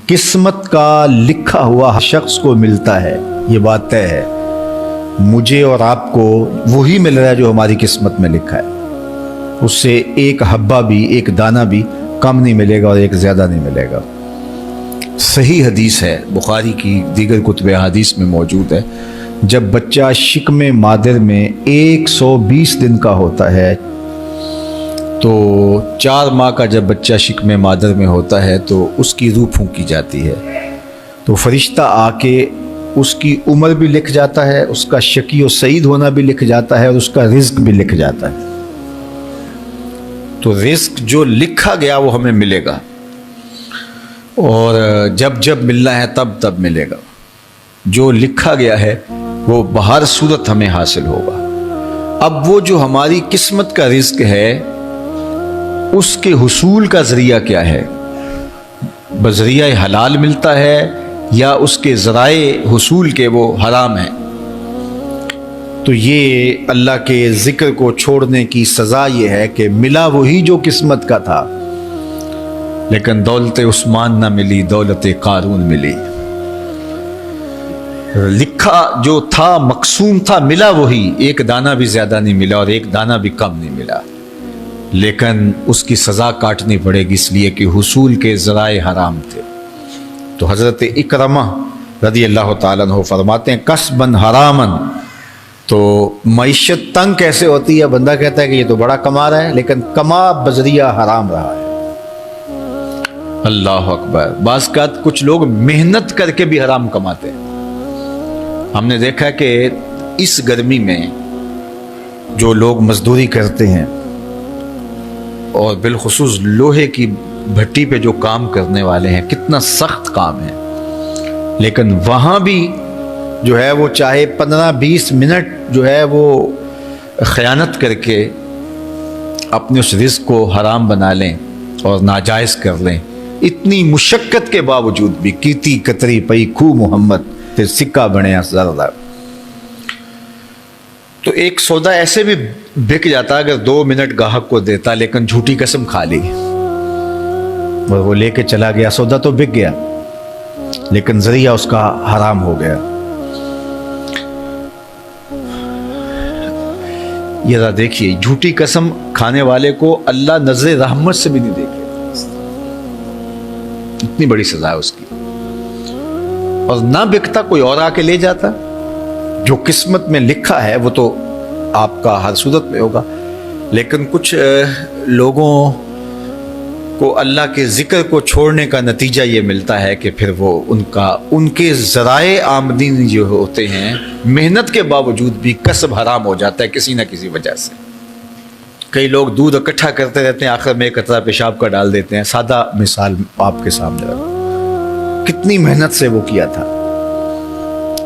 قسمت کا لکھا ہوا ہر شخص کو ملتا ہے، یہ بات طے ہے۔ مجھے اور آپ کو وہی مل رہا ہے جو ہماری قسمت میں لکھا ہے، اس سے ایک حبہ بھی، ایک دانہ بھی کم نہیں ملے گا اور ایک زیادہ نہیں ملے گا۔ صحیح حدیث ہے، بخاری کی دیگر کتب احادیث میں موجود ہے، جب بچہ شکم مادر میں 120 دن کا ہوتا ہے تو 4 ماہ کا جب بچہ شکم مادر میں ہوتا ہے تو اس کی روح پھونکی جاتی ہے، تو فرشتہ آ کے اس کی عمر بھی لکھ جاتا ہے، اس کا شقی و سعید ہونا بھی لکھ جاتا ہے اور اس کا رزق بھی لکھ جاتا ہے۔ تو رزق جو لکھا گیا وہ ہمیں ملے گا، اور جب جب ملنا ہے تب تب ملے گا۔ جو لکھا گیا ہے وہ بہر صورت ہمیں حاصل ہوگا۔ اب وہ جو ہماری قسمت کا رزق ہے اس کے حصول کا ذریعہ کیا ہے؟ بذریعہ حلال ملتا ہے یا اس کے ذرائع حصول کے وہ حرام ہیں؟ تو یہ اللہ کے ذکر کو چھوڑنے کی سزا یہ ہے کہ ملا وہی جو قسمت کا تھا، لیکن دولت عثمان نہ ملی، دولت قارون ملی۔ لکھا جو تھا، مقسوم تھا، ملا وہی، ایک دانہ بھی زیادہ نہیں ملا اور ایک دانہ بھی کم نہیں ملا، لیکن اس کی سزا کاٹنی پڑے گی اس لیے کہ حصول کے ذرائع حرام تھے۔ تو حضرت اکرمہ رضی اللہ تعالیٰ عنہ فرماتے ہیں کسباً حراماً، تو معیشت تنگ کیسے ہوتی ہے؟ بندہ کہتا ہے کہ یہ تو بڑا کما رہا ہے لیکن کما بذریعہ حرام رہا ہے۔ اللہ اکبر۔ بعض اوقات کچھ لوگ محنت کر کے بھی حرام کماتے ہیں۔ ہم نے دیکھا کہ اس گرمی میں جو لوگ مزدوری کرتے ہیں اور بالخصوص لوہے کی بھٹی پہ جو کام کرنے والے ہیں، کتنا سخت کام ہے، لیکن وہاں بھی جو ہے وہ چاہے 15-20 منٹ جو ہے وہ خیانت کر کے اپنے اس رزق کو حرام بنا لیں اور ناجائز کر لیں، اتنی مشقت کے باوجود بھی کیتی کتری پئی کھو محمد تے سکہ بنے زردہ۔ تو ایک سودا ایسے بھی بک جاتا اگر 2 منٹ گاہک کو دیتا، لیکن جھوٹی قسم کھا لی اور وہ لے کے چلا گیا، سودا تو بک گیا لیکن ذریعہ اس کا حرام ہو گیا۔ یہ ذرا دیکھیے، جھوٹی قسم کھانے والے کو اللہ نظر رحمت سے بھی نہیں دیکھے، اتنی بڑی سزا ہے اس کی، اور نہ بکتا کوئی اور آ کے لے جاتا۔ جو قسمت میں لکھا ہے وہ تو آپ کا ہر صورت میں ہوگا، لیکن کچھ لوگوں کو اللہ کے ذکر کو چھوڑنے کا نتیجہ یہ ملتا ہے کہ پھر وہ ان کے ذرائع آمدنی جو ہوتے ہیں، محنت کے باوجود بھی کسب حرام ہو جاتا ہے کسی نہ کسی وجہ سے۔ کئی لوگ دودھ اکٹھا کرتے رہتے ہیں، آخر میں ایک قطرہ پیشاب کا ڈال دیتے ہیں۔ سادہ مثال آپ کے سامنے رکھو، کتنی محنت سے وہ کیا تھا،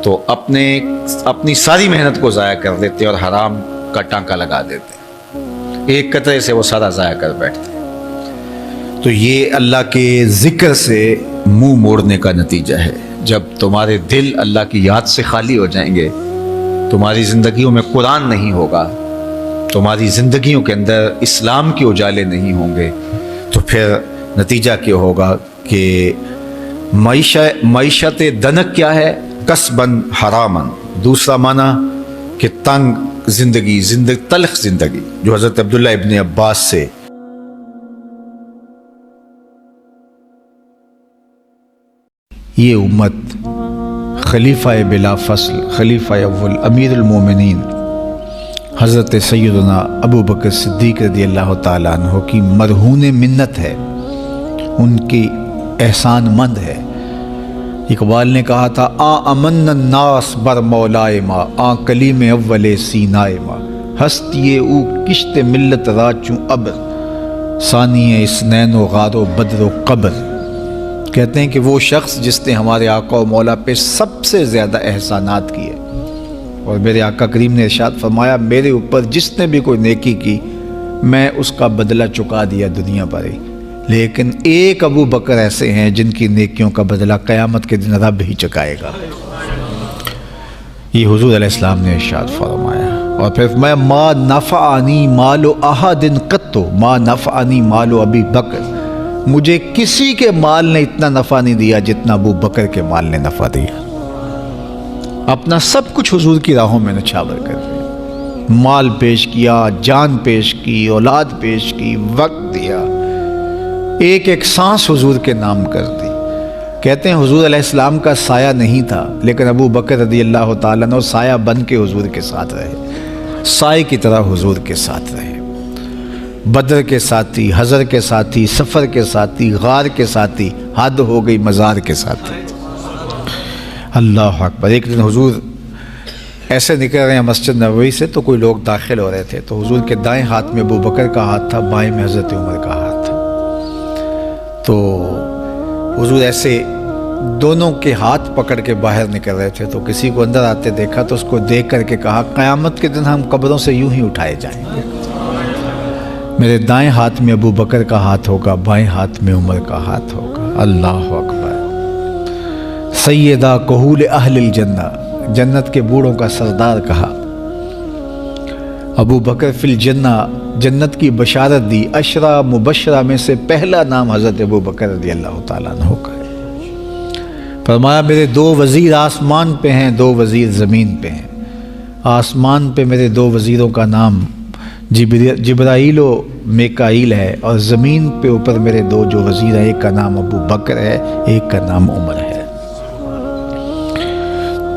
تو اپنی ساری محنت کو ضائع کر دیتے اور حرام کا ٹانکا لگا دیتے، ایک قطرے سے وہ سارا ضائع کر بیٹھتے۔ تو یہ اللہ کے ذکر سے منہ موڑنے کا نتیجہ ہے۔ جب تمہارے دل اللہ کی یاد سے خالی ہو جائیں گے، تمہاری زندگیوں میں قرآن نہیں ہوگا، تمہاری زندگیوں کے اندر اسلام کے اجالے نہیں ہوں گے، تو پھر نتیجہ کیا ہوگا کہ معیشت دنک کیا ہے؟ کسباً حراماً۔ دوسرا معنی کہ تنگ زندگی، تلخ زندگی، جو حضرت عبداللہ ابن عباس سے یہ امت خلیفہ بلا فصل، خلیفہ اول، امیر المومنین حضرت سیدنا ابو بکر صدیق رضی اللہ تعالیٰ عنہ کی مرہون منت ہے، ان کی احسان مند ہے۔ اقبال نے کہا تھا امن الناس بر مولائے ما، کلیم اول سینائے ما، ہستی او کشت ملت راچوں ابر، ثانی اسنین و غار و بدر و قبر۔ کہتے ہیں کہ وہ شخص جس نے ہمارے آقا و مولا پہ سب سے زیادہ احسانات کیے، اور میرے آقا کریم نے ارشاد فرمایا میرے اوپر جس نے بھی کوئی نیکی کی میں اس کا بدلہ چکا دیا دنیا پر ہی، لیکن ایک ابو بکر ایسے ہیں جن کی نیکیوں کا بدلہ قیامت کے دن رب ہی چکائے گا۔ یہ حضور علیہ السلام نے ارشاد فرمایا۔ اور پھر میں ما نفعنی مال احد قط، ما نفعنی مال ابی بکر مجھے کسی کے مال نے اتنا نفع نہیں دیا جتنا ابو بکر کے مال نے نفع دیا۔ اپنا سب کچھ حضور کی راہوں میں نچھاور کر دیا، مال پیش کیا، جان پیش کی، اولاد پیش کی، وقت دیا، ایک ایک سانس حضور کے نام کر دی۔ کہتے ہیں حضور علیہ السلام کا سایہ نہیں تھا، لیکن ابو بکر رضی اللہ تعالیٰ عنہ سایہ بن کے حضور کے ساتھ رہے، سائے کی طرح حضور کے ساتھ رہے، بدر کے ساتھی، حضر کے ساتھی، سفر کے ساتھی، غار کے ساتھی، حد ہو گئی مزار کے ساتھی۔ اللہ اکبر۔ ایک دن حضور ایسے نکل رہے ہیں مسجد نبوی سے، تو کوئی لوگ داخل ہو رہے تھے، تو حضور کے دائیں ہاتھ میں ابو بکر کا ہاتھ تھا، بائیں میں حضرت عمر کا ہاتھ تھا۔ تو حضور ایسے دونوں کے ہاتھ پکڑ کے باہر نکل رہے تھے، تو کسی کو اندر آتے دیکھا تو اس کو دیکھ کر کے کہا، قیامت کے دن ہم قبروں سے یوں ہی اٹھائے جائیں گے، میرے دائیں ہاتھ میں ابو بکر کا ہاتھ ہوگا، بائیں ہاتھ میں عمر کا ہاتھ ہوگا۔ اللہ اکبر۔ سیدہ کہول اہل الجنہ، جنت کے بوڑھوں کا سردار کہا، ابو بکر فی الجنہ، جنت کی بشارت دی۔ عشرہ مبشرہ میں سے پہلا نام حضرت ابو بکر رضی اللہ تعالیٰ عنہ کا ہے۔ فرمایا میرے 2 وزیر آسمان پہ ہیں، 2 وزیر زمین پہ ہیں۔ آسمان پہ میرے 2 وزیروں کا نام جبرائیل و میکائیل ہے، اور زمین پہ اوپر میرے 2 جو وزیر ہیں، ایک کا نام ابو بکر ہے، ایک کا نام عمر ہے۔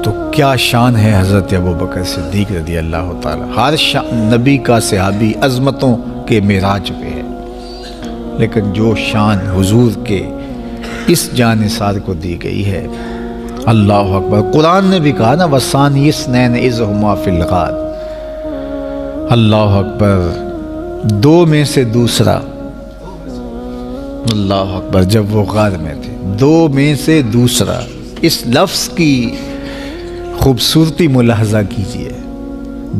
تو کیا شان ہے حضرت ابو بکر صدیق رضی اللہ تعالیٰ۔ ہر نبی کا صحابی عظمتوں کے معراج پہ ہے، لیکن جو شان حضور کے اس جاں نثار کو دی گئی ہے، اللہ اکبر۔ قرآن نے بھی کہا نا، وَثَانِيَ اثْنَيْنِ إِذْ هُمَا فِي الْغَارِ۔ اللہ اکبر۔ 2 میں سے دوسرا، اللہ اکبر، جب وہ غار میں تھے، 2 میں سے دوسرا، اس لفظ کی خوبصورتی ملاحظہ کیجئے،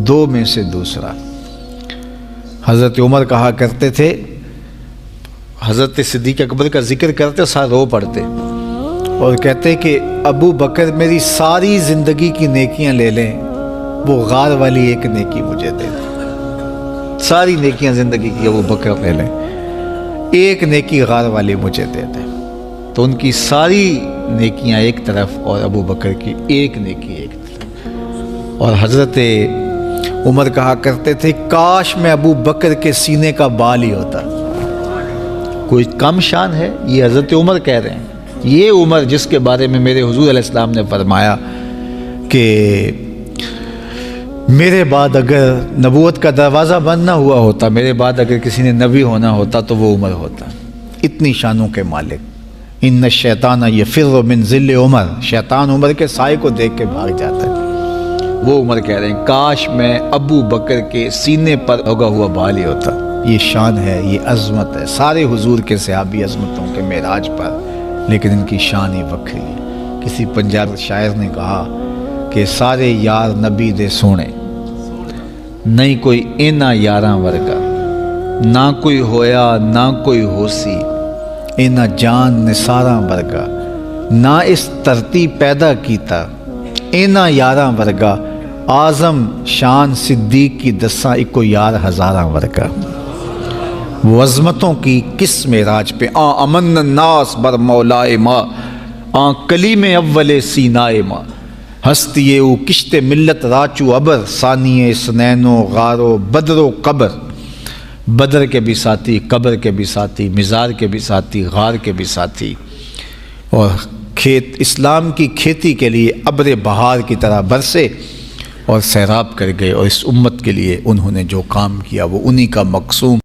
2 میں سے دوسرا۔ حضرت عمر کہا کرتے تھے، حضرت صدیق اکبر کا ذکر کرتے ساتھ رو پڑتے اور کہتے کہ ابو بکر میری ساری زندگی کی نیکیاں لے لیں، وہ غار والی ایک نیکی مجھے دے دیں۔ ساری نیکیاں زندگی کی ابو بکر لے لیں، ایک نیکی غار والی مجھے دے دیں۔ تو ان کی ساری نیکیاں ایک طرف اور ابو بکر کی ایک نیکی ایک طرف۔ اور حضرت عمر کہا کرتے تھے، کاش میں ابو بکر کے سینے کا بال ہی ہوتا۔ کوئی کم شان ہے؟ یہ حضرت عمر کہہ رہے ہیں، یہ عمر جس کے بارے میں میرے حضور علیہ السلام نے فرمایا کہ میرے بعد اگر نبوت کا دروازہ بند نہ ہوا ہوتا، میرے بعد اگر کسی نے نبی ہونا ہوتا تو وہ عمر ہوتا۔ اتنی شانوں کے مالک۔ ان الشیطان یفر من ظل عمر، شیطان عمر کے سائے کو دیکھ کے بھاگ جاتا ہے۔ وہ عمر کہہ رہے ہیں، کاش میں ابو بکر کے سینے پر اگا ہوا بال ہی ہوتا۔ یہ شان ہے، یہ عظمت ہے۔ سارے حضور کے صحابی عظمتوں کے معراج پر، لیکن ان کی شان ہی وکری ہے۔ کسی پنجاب شاعر نے کہا کہ سارے یار نبی دے سونے، نہیں کوئی اینا یاراں ورگا، نہ کوئی ہویا نہ کوئی ہوسی، اینا جان نثاراں ورگا، نہ اس ترتی پیدا کیتا، اینا یاراں ورگا، اعظم شان صدیق کی دساں اکو یار ہزاراں ورگا۔ وہ عظمتوں کی کس معراج پہ، امن الناس بر مولائے ما، کلیم اول سینائے ما، ہستی او کشت ملت راچو ابر، ثانی سنین و غار و بدر و قبر۔ بدر کے بھی ساتھی، قبر کے بھی ساتھی، مزار کے بھی ساتھی، غار کے بھی ساتھی، اور اسلام کی کھیتی کے لیے ابر بہار کی طرح برسے اور سیراب کر گئے، اور اس امت کے لیے انہوں نے جو کام کیا وہ انہی کا مقصوم